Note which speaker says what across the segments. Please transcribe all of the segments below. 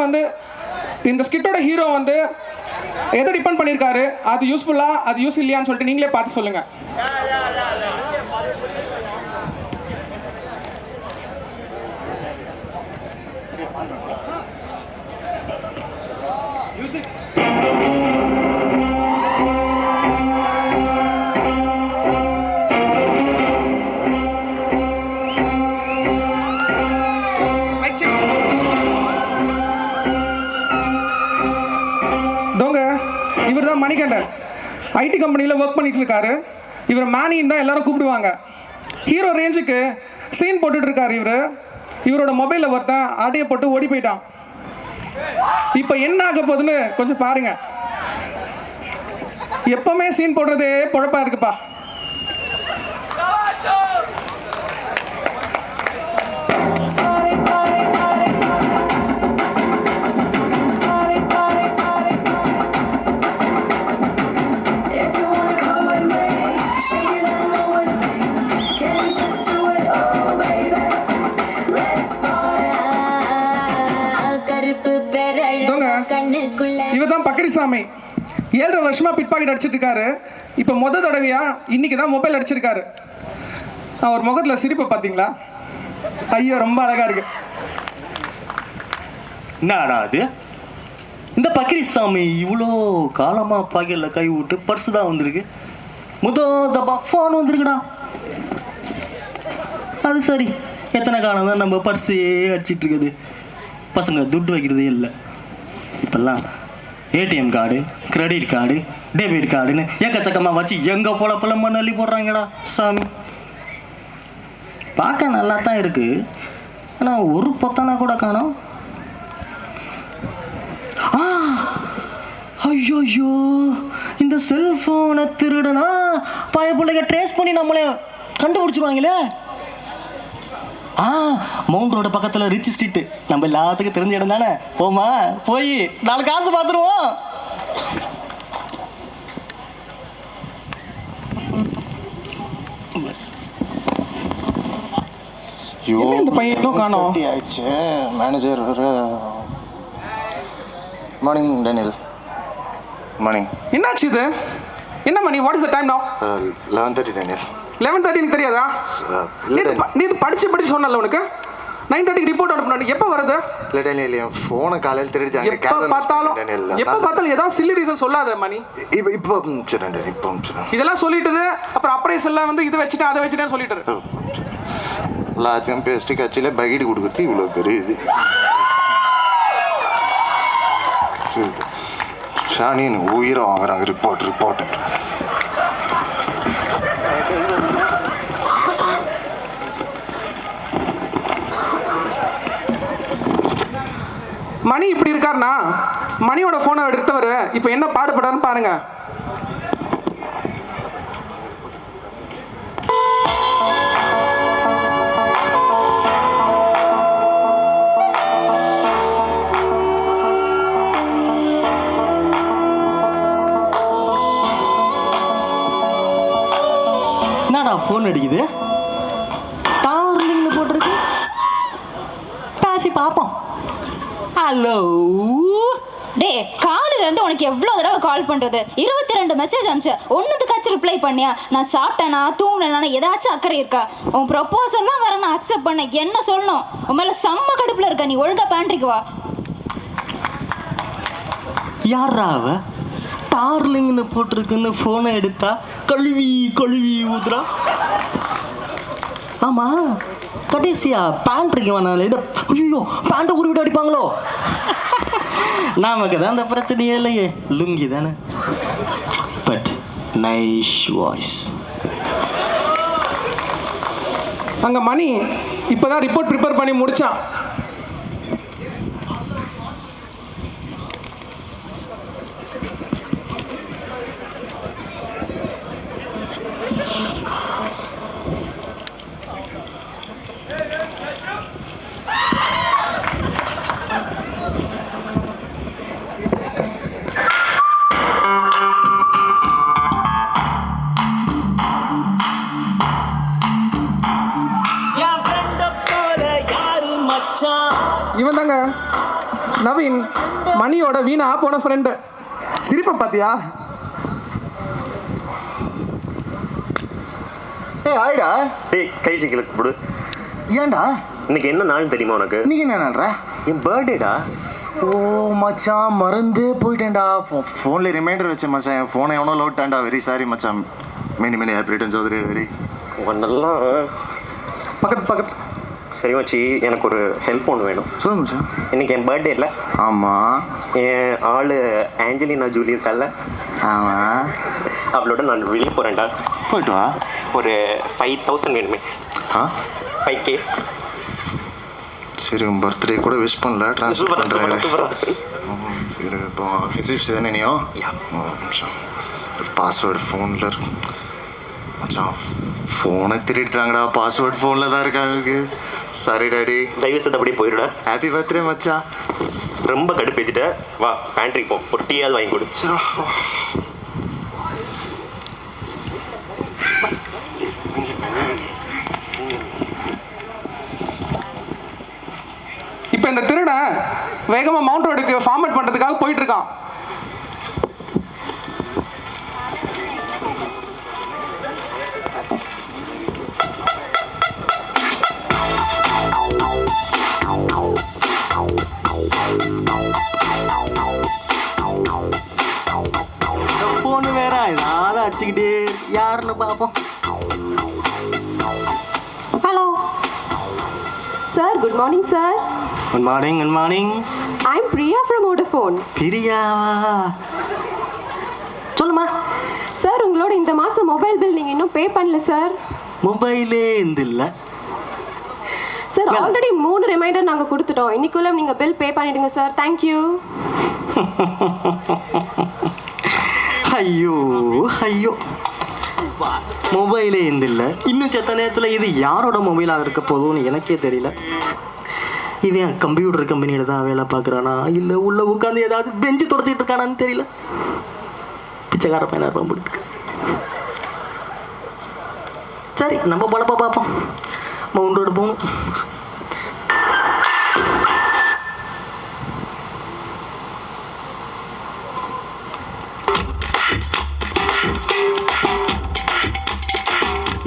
Speaker 1: வந்து இந்த ஸ்கிட்டோட ஹீரோ வந்து எதை டிபெண்ட் பண்ணியிருக்காரு, அது யூஸ்ஃபுல்லா அது யூஸ் இல்லையான்னு சொல்லிட்டு நீங்களே பார்த்து சொல்லுங்க. இவர் தான் மணிகண்டன், ஐடி கம்பெனியில் ஒர்க் பண்ணிட்டு இருக்காரு. இவர் மேனின்னு தான் எல்லாரும் கூப்பிடுவாங்க. ஹீரோ ரேஞ்சுக்கு சீன் போட்டுட்டு இருக்காரு. இவரோட மொபைலில் ஒருத்தன் ஆடியோ போட்டு ஓடி போயிட்டான். இப்போ என்ன ஆக போகுதுன்னு கொஞ்சம் பாருங்க. எப்பவுமே சீன் போடுறதே பொழப்பா இருக்குப்பா. இவர் தான் பக்கரிசாமி. 7.5 வருஷமா பிட் பாக்கெட் அடிச்சிட்டு இருக்காரு. இப்போ முத தடவையா இன்னைக்கு தான் மொபைல் அடிச்சிருக்காரு. அவர் முகத்துல சிரிப்பு பாத்தீங்களா? ஐயோ ரொம்ப அழகா இருக்கு.
Speaker 2: என்னடா அது? இந்த பக்கரிசாமி இவ்வளோ காலமா பாக்கெட்ல கை விட்டு பர்ஸ் தான் வந்திருக்கு. தப்பா ஃபோன் வந்திருக்குடா. அது சரி, எத்தனை காலம் தான் நம்ம பர்ஸே அடிச்சிட்டு இருக்குது. பசங்க துட்டு வைக்கிறதே இல்லை. இப்பெல்லாம் ATM card, credit card, debit கார்டுன்னு எக்கச்சக்கமாக வச்சு எங்கே போல மண்ணள்ளி போடுறாங்கடா சாமி. பார்க்க நல்லா தான் இருக்கு, ஆனால் ஒரு பொத்தானா கூட காணோம். ஐயோ, இந்த செல்போனை திருடனா பழைய பிள்ளைங்க ட்ரேஸ் பண்ணி நம்மளே கண்டுபிடிச்சிருவாங்களே. மவுண்ட் ரோடு பக்கத்துல ரிச் ஸ்ட்ரீட் நம்ம எல்லாத்துக்கும் தெரிஞ்ச இடம் தானே. போமா, போய் 4 காசு பார்த்துருவோம்.
Speaker 1: இந்த பையன் காணோம்.
Speaker 3: ஆயிடுச்சு. Manager morning Daniel. மார்னிங்.
Speaker 1: என்னாச்சு இது? என்ன மணி? வாட் இஸ் த டைம் நவ?
Speaker 3: 11:30 டேனியல்.
Speaker 1: 11:30 எனக்கு தெரியாதா? நீ படிச்சு சொன்னல உனக்கு 9:30 ரிப்போர்ட் அனுப்பணும். எப்போ வருது?
Speaker 3: இல்ல டேனியல், என் ஃபோனை காலையில் திருடிட்டாங்க.
Speaker 1: எப்போ பார்த்தாலும் ஏதாவது சில்லி ரீசன் சொல்லாத மணி.
Speaker 3: இப்போ
Speaker 1: இதெல்லாம் சொல்லிட்டு அப்புறம் அப்ரைசல்ல வந்து இது வச்சுட்டு அதை வச்சுட்டேன்னு சொல்லிட்டு
Speaker 3: எல்லாத்தையும் பேஸ்ட்டு கட்சியில் பக்கெட் கொடுக்குறது இவ்வளோ பெரிய இது. ஷானின்னு உயிரை வாங்குறாங்க. ரிப்போர்ட்
Speaker 1: மணி இப்படி இருக்காருனா மணியோட போனை எடுத்தவர் இப்ப என்ன பாடுபடாருன்னு பாருங்க.
Speaker 2: என்னடா போன் அடிக்குது? டார்லிங்னு போட்டிருக்கு. பேசி பாப்போம். ஹலோ
Speaker 4: டே, காலையில இருந்து உனக்கு எவ்வளவு தடவை கால் பண்றது? 22 மெசேஜ் அனுப்பிச்சு, ஒன்னுத்துக்காச்சும் ரிப்ளை பண்ணியா? நான் சாப்பிட்டேனா தூங்கினேனா ஏதாச்சும் அக்கறை இருக்கா? உன் ப்ரொபோசல்லாம் வர நான் அக்செப்ட் பண்ண என்ன சொல்லணும்? உன் மேல செம்ம கடுப்புல இருக்க. நீ ஒழுங்கா பேண்ட்ரிக்கு வா.
Speaker 2: யாரா அவ? டார்லிங்னு போட்டிருக்குன்னு போனை எடுத்தா கழுவி ஊதுறா. ஆமா, கடைசியா பேண்ட்ரிக்கு வேணால. ஐயோ, பேண்ட்டை உருவிட்டு அடிப்பாங்களோ? நமக்கு தான் அந்த பிரச்சனையே இல்லையே, லுங்கி தானே. But nice voice.
Speaker 1: அங்க மணி இப்பதான் ரிப்போர்ட் ப்ரிப்பேர் பண்ணி முடிச்சான். நவீன் மணியோட வீணா போன ஃப்ரெண்டு. சிரிப்பை பார்த்தியா?
Speaker 3: ஆயிடா
Speaker 5: டேய் கை சீக்கிரம் கொடு.
Speaker 3: ஏன்டா
Speaker 5: இன்னைக்கு என்ன நாள் தெரியுமா உனக்கு?
Speaker 3: இன்னைக்கு என்ன நாள்ரா?
Speaker 5: என் பர்த்டேடா.
Speaker 3: ஓ மச்சான் மறந்தே போயிட்டேன்டா. ஃபோனில் ரிமைண்டர் வச்சேன் மச்சான். என் ஃபோனை எவனோ லோட்டான்டா. வெரி சாரி மச்சான். Many happy returns of the day. Ready
Speaker 5: ஒன்னெல்லாம்
Speaker 1: பக்கத்து
Speaker 5: சரி மச்சி, எனக்கு ஒரு ஹெல்ப் ஒன்று வேணும்.
Speaker 3: சொல்லு மச்சான்.
Speaker 5: இன்னைக்கு என் பர்த்டே இல்லை?
Speaker 3: ஆமாம்.
Speaker 5: என் ஆள் ஆஞ்சலினா ஜூலி இருக்கால,
Speaker 3: ஆமாம்.
Speaker 5: அவளோட நான் வெளியே போகிறேன்டா.
Speaker 3: போயிட்டு வா.
Speaker 5: ஒரு 5000 வேணுமே.
Speaker 3: ஆ
Speaker 5: 5K.
Speaker 3: சரி, உன் பர்த்டே கூட விஷ் பண்ணல, ட்ரான்ஸ்ஃபர் பண்ணுறேன்.
Speaker 5: சூப்பராக.
Speaker 3: இப்போ ரிசீப்ஸ் தானே நீயோ? நிமிஷம். பாஸ்வேர்டு ஃபோனில் இருக்கு மச்சான். ஃபோனை திருடிட்டாங்கடா. பாஸ்வேர்டு ஃபோனில் தான் இருக்காங்க. Sorry daddy.
Speaker 5: தயவு செய்து அப்படியே போயிடுடா.
Speaker 3: ஹாப்பி பர்த்டே மச்சான்.
Speaker 5: ரொம்ப கடுப்பேற்றிட்ட. வா பேண்ட்ரிக்கு போ, ஒரு டீயாவது வாங்கி கொடு.
Speaker 1: இப்போ இந்த திருடன் வேகமாக மவுண்ட் ரோடுக்கு ஃபார்மேட் பண்ணுறதுக்காக போயிட்டு இருக்கான்.
Speaker 2: ஃபோனு வேற ஏதாவது அடிச்சுக்கிட்டே யாருன்னு பார்ப்போம்.
Speaker 6: Hello. Sir, good morning, sir.
Speaker 2: Good morning. Good morning.
Speaker 6: I'm Priya from Vodafone.
Speaker 2: பிரியாவா? சொல்லுமா.
Speaker 6: சார், உங்களோட இந்த மாதம் மொபைல் பில் நீங்கள் இன்னும் பே பண்ணல சார்.
Speaker 2: மொபைலே இல்லை
Speaker 6: சார், ஆல்ரெடி 3 ரிமைண்டர் நாங்கள் கொடுத்துட்டோம். இன்னைக்குள்ள நீங்கள் பில் பே பண்ணிடுங்க சார். தேங்க்யூ.
Speaker 2: ஐயோ ஐயோ, மொபைலே இல்லை. இன்னும் செத்த நேரத்தில் இது யாரோட மொபைலாக இருக்க போதும்னு எனக்கே தெரியல. இவன் கம்ப்யூட்டர் கம்பெனியில் தான் வேலை பார்க்குறானா, இல்லை உள்ள உட்காந்து ஏதாவது பெஞ்சு தொடச்சிட்டு இருக்கானான்னு தெரியல. பிச்சைக்கார பையனா ரொம்ப பிடிக்கு. சரி, நம்ம பழப்பா பார்ப்போம். மவுண்ட் ரோடு போகணும்.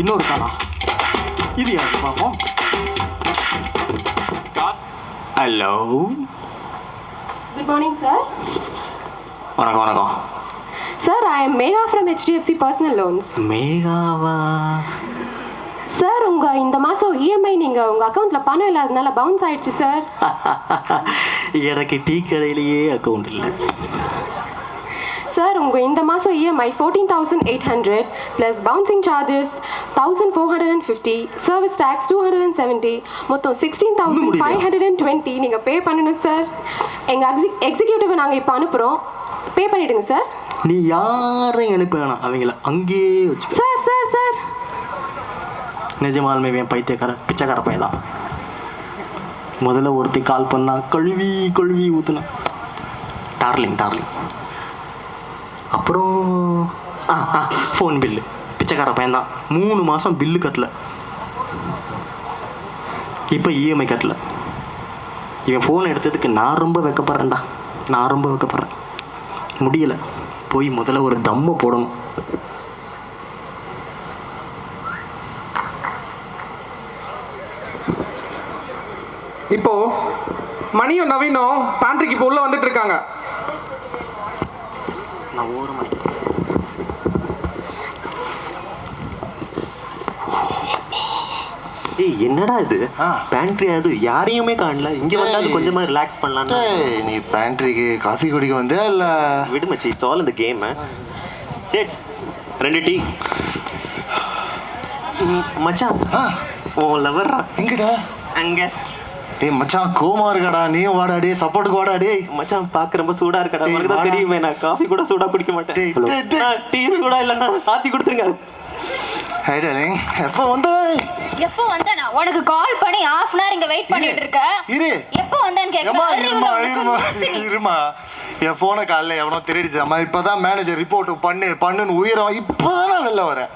Speaker 2: இன்னொரு காலா இது யாருக்கு பார்ப்போம். Hello,
Speaker 6: good morning sir.
Speaker 2: வணக்கம். வணக்கம்
Speaker 6: sir, I am Megha from HDFC Personal Loans.
Speaker 2: மேகாவா?
Speaker 6: சார், உங்கள் இந்த மாதம் இஎம்ஐ நீங்கள் உங்கள் அக்கௌண்ட்டில் பணம் இல்லாததுனால பவுன்ஸ் ஆயிடுச்சு சார்.
Speaker 2: எனக்கு டீ கடையிலேயே அக்கௌண்ட் இல்லை.
Speaker 6: சார், உங்கள் இந்த மாதம் EMI 14,800 plus bouncing charges 1,450, service tax 270, மொத்தம் 16,520 நீங்கள் பே பண்ணணும் சார். எங்கள் எக்ஸிக்யூட்டிவை நாங்கள் இப்போ அனுப்புகிறோம். பே பண்ணிவிடுங்க சார்.
Speaker 2: நீ யாரையும் அனுப்ப வேணாம், அவங்கள அங்கேயே வச்சு.
Speaker 6: சார் சார் சார்,
Speaker 2: நிஜமாலுமே என் பைத்தியக்கார பிச்சைக்கார பையன் தான். முதல்ல ஒருத்தி கால் பண்ணா கழுவி கழுவி ஊற்றுனா டார்லிங். அப்புறம் ஃபோன் பில்லு. பிச்சைக்கார பையன் தான். 3 மாதம் பில்லு கட்டல. இப்போ இஎம்ஐ கட்டல. இவன் ஃபோன் எடுத்ததுக்கு நான் ரொம்ப வெக்கப்படுறேன்டா. முடியலை. போய் முதல்ல ஒரு தம்மை போடணும்.
Speaker 1: இப்போ மணியும் நவீனும் பேண்ட்ரிக்கு இப்போ உள்ள வந்துட்டு இருக்காங்க.
Speaker 2: நான் ஓரமாக ஏய், என்னடா இது? பேண்ட்ரி அது யாரையுமே காணல. இங்க வந்தாலும் கொஞ்சமா ரிலாக்ஸ் பண்ணலாம்னு.
Speaker 3: நீ பேண்ட்ரிக்கு காஃபி குடிக்க வந்தியா இல்ல?
Speaker 5: விடு மச்சி, இட்ஸ் ஆல் இந்த கேம். Shades 2 tea. மச்சான், உன் லவர்
Speaker 3: எங்கடா?
Speaker 5: அங்க.
Speaker 3: டேய் மச்சான், கோமா இருக்காடா. நீயும் வாடா. டேய் சப்போர்ட்டுக்கு வாடா. டேய்
Speaker 5: மச்சான், பார்க்க ரொம்ப சூடா இருக்கடா. உனக்கு தான் தெரியுமே, நான் காஃபி கூட சூடா குடிக்க மாட்டேன். டீ சூடா இல்லைன்னா ஆத்தி கொடுத்துருங்க.
Speaker 3: ஹை டார்லிங், எப்போ வந்த?
Speaker 4: எப்போ வந்தேனா? உனக்கு கால் பண்ணி half an hour இங்க வெயிட் பண்ணிட்டு இருக்க.
Speaker 3: இரு.
Speaker 4: எப்போ வந்தேன்னு
Speaker 3: ஏமா
Speaker 4: கேக்குறேன்.
Speaker 3: இருமா. என் போனை காலைல எவனோ திருடிச்சாமா. இப்பதான் மேனேஜர் ரிப்போர்ட் பண்ணுன்னு உயிரை இப்பதான் வெளில வரேன்.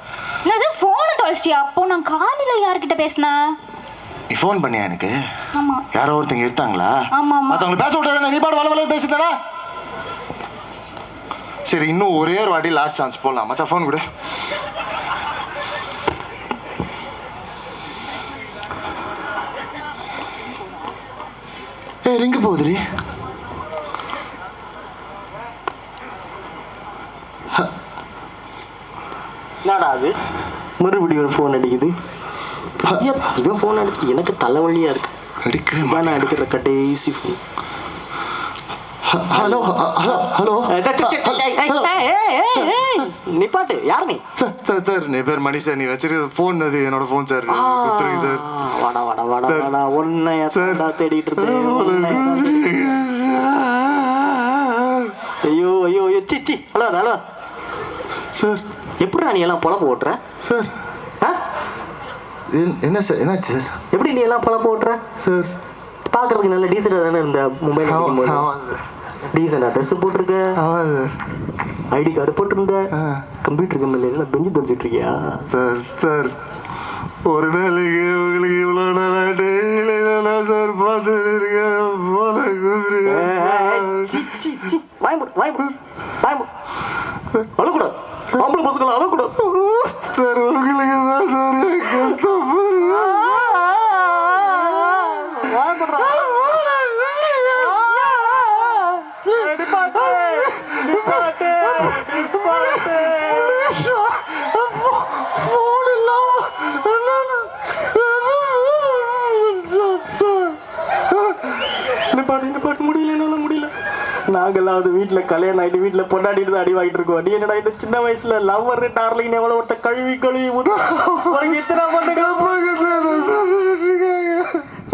Speaker 4: நான் ஃபோனை தொலைச்சிட்டியா? அப்போ நான் காலையில யார்கிட்ட பேசினேன்?
Speaker 3: நீ ஃபோன் பண்ணியா எனக்கு?
Speaker 4: ஆமா.
Speaker 3: யாரோ ஒருத்தங்க எடுத்தாங்களா?
Speaker 4: ஆமா ஆமா.
Speaker 3: மற்றவங்களை பேச விட்டாங்க, நீ பாடு வள வள பேசிட்டா. சரி, இன்னும் ஒரே ஒரு வாட்டி லாஸ்ட் சான்ஸ் போடலாம். மச்சான் ஃபோன் கொடு. ரிங்கு போகுதுரி.
Speaker 2: என்னடா அது மறுபடியும் ஒரு ஃபோன் அடிக்குது. இவன் ஃபோன் அடிச்சு எனக்கு தலைவலியா இருக்கு. நான் அடிக்கிற கடைசி ஃபோன்.
Speaker 3: Hello hello hello.
Speaker 2: நிப்பாட்டு. யார் நீ?
Speaker 3: சார் சார் என் பேர் மணி சார். நீ வச்சிருக்கிற ஃபோன் அது என்னோட ஃபோன் சார். கொடுத்துருங்க சார்.
Speaker 2: வாடா வாடா வாடா வாடா. ஒன்னையா தேடிட்டு இருந்தேன். ஐயோ ஐயோ ஐயோ. C hello hello
Speaker 3: sir.
Speaker 2: எப்படிடா நீ எல்லாம் பொழப்பு ஓட்டுற?
Speaker 3: சார் என்ன சார்? என்னாச்சு சார்?
Speaker 2: எப்படி நீ எல்லாம் பொழப்பு ஓட்டுற?
Speaker 3: சார்
Speaker 2: பார்க்கறதுக்கு நல்ல டீசெண்டாக தானே இருந்த. மொபைல் டீசெண்டாக ட்ரெஸ் போட்டிருக்க. ஐடி கார்டு போட்டிருந்த. கம்ப்யூட்டர் கம்பெனியில் எல்லாம் பெஞ்சு தொலைச்சிட்டு இருக்கியா?
Speaker 3: சார் சார் ஒரு நாளைக்கு உங்களுக்கு இவ்வளோ நாளாக சார் பார்த்துருக்கேன். போல
Speaker 2: அழக்கூடாது. ஆம்பளை பசங்களை அழக்கூடாது
Speaker 3: சார். உங்களுக்கு தான் சார் கஷ்டப்படுறேன்.
Speaker 2: முடியல. நாங்கெல்லாம் அது வீட்டில் கல்யாணம் ஆகிட்டு வீட்டில் பொண்டாடிட்டு தான் அடி வாங்கிட்டு இருக்கோம். நீ என்னடா இந்த சின்ன வயசுல லவ்வர் டார்லிங் எவ்வளோ ஒருத்த கழுவி எத்தனை பண்ணுங்க.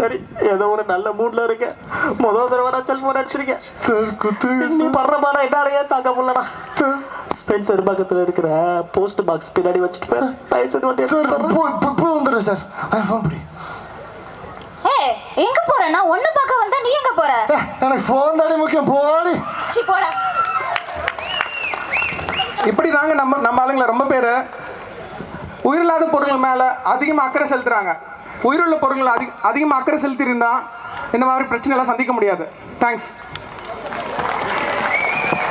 Speaker 2: சரி, ஏதோ ஒரு நல்ல மூட்ல இருக்க. முதல் தடவை நான் செல்போன் அடிச்சிருக்கேன். நீ படுற பாடா என்னாலேயே தாக்க முடியலடா. ஸ்பென்சர் பக்கத்தில் இருக்கிற போஸ்ட் பாக்ஸ் பின்னாடி வச்சுட்டு போய் தயவுசெய்து வந்துடுறேன் சார்.
Speaker 4: ஏய், எங்க போற? நான் ஒண்ணு பார்க்க வந்தா நீ எங்க போற?
Speaker 3: எனக்கு ஃபோன் தாடி முக்கியம். போடி.
Speaker 4: சி போடா.
Speaker 1: இப்படி தாங்க நம்ம ஆளுங்களை ரொம்ப பேர் உயிரில்லாத பொருட்கள் மேலே அதிகமாக அக்கறை செலுத்துகிறாங்க. உயிருள்ள பொருட்கள் அதிகமாக அக்கறை செலுத்தியிருந்தா இந்த மாதிரி பிரச்சனைலாம் சந்திக்க முடியாது. தேங்க்ஸ்.